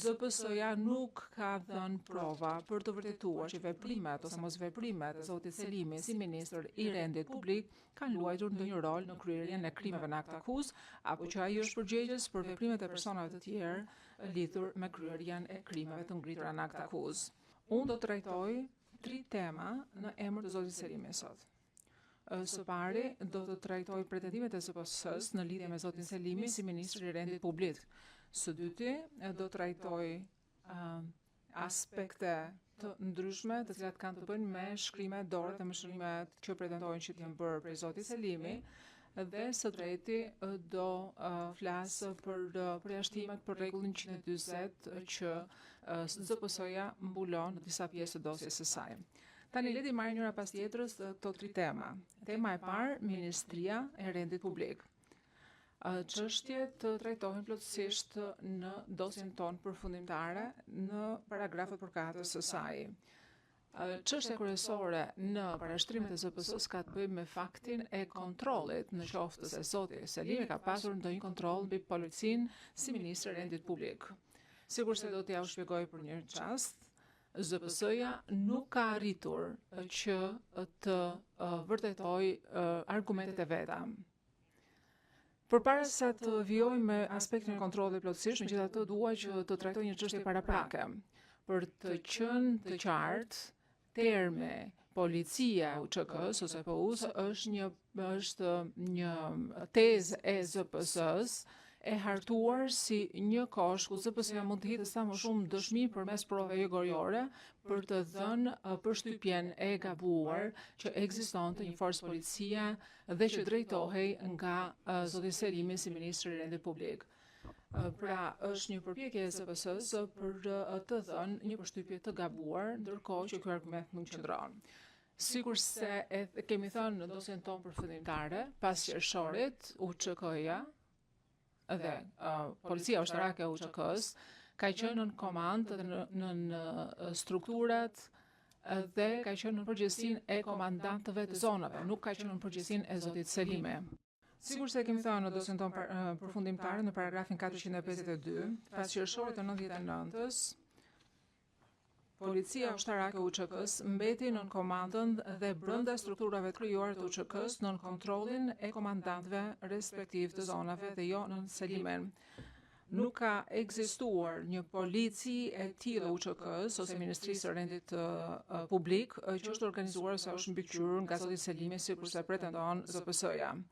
ZPS-ja nuk ka dhënë prova për të vërtetuar që veprimet ose mosveprimet e zotit Selimi si ministër i rendit publik kanë luajtur ndonjë rol në kryerjen e krimeve në akt akuz, apo që ai është përgjegjës për veprimet e personave të tjerë lidhur me kryerjen e krimeve të ngritura në akt akuz. Unë do të trajtoj 3 tema në emër të zotit Selimi sot. Së pari, do të trajtoj pretendimet e ZPS-s në lidhje me zotin Selimi si ministër i rendit publik. Së dyti, do të trajtoj aspekte të ndryshme të cilat kanë të bëjnë me shkrimet, dorët e mëshërimet që pretendojnë që t'janë bërë prej zotit Selimi, dhe së treti do flasë për përjashtimet për rregullin 140 që ZPS-ja mbulon në disa pjesë të dosjes së saj. Tani le të marrim njëra pas tjetrës këto 3 tema. Tema e parë, Ministria e Rendit Publik. Çështjet të trajtohen plotësisht në dosjen tonë përfundimtare në paragrafet përkatës së saj. Çështja kryesore në parashtrimet e ZPS-s ka të bëjë me faktin e kontrollit, në qoftë se zoti Selimi ka pasur ndonjë kontroll mbi policinë si ministër i Rendit Publik. Sigurisht do t'ja u shpjegoj për një çast. ZPS-ja nuk ka arritur që të vërtetoj argumentet e veta. Përpara se të vijoj me aspektin e kontrollit plotësisht, megjithatë dua që të trajtoj një çështje paraprake. Për të qenë të qartë, termi policia UÇK-s ose PU-s është një tezë e ZPS-s e hartuar si një kosh ku ZPS-ja mund të hidhë sa më shumë dëshmi përmes provave jogoriore për të dhënë përshtypjen e gabuar që ekzistonte një forcë policia dhe që drejtohej nga zoti Selimi si ministër i Rendit Publik. Pra, është një përpjekje e ZPS-s për të dhënë një përshtypje të gabuar, ndërkohë që ky argument nuk qëndron. Sikur se kemi thënë në dosjen tonë përfundimtare, pas qershorit, UÇK-ja dhe Policia Ushtarake e UÇK-s ka qenë në komandë dhe në strukturat dhe ka qenë në përgjegjësinë e komandantëve të zonave, nuk ka qenë në përgjegjësinë e zotit Selimi. Sigur se kemi thënë në dosjen tonë përfundimtare në paragrafin 452, pas qershorit të 99-s, Policia Ushtarake e UÇK-s mbeti nën komandën dhe brenda strukturave të krijuara të UÇK-s nën kontrollin e komandantëve respektiv të zonave dhe jo nën Selimin. Nuk ka ekzistuar një polici e tillë UÇK-s ose Ministrisë së Rendit Publik që është organizuar ose është mbikëqyrur nga zoti Selimi sikur se pretendon ZPS-ja.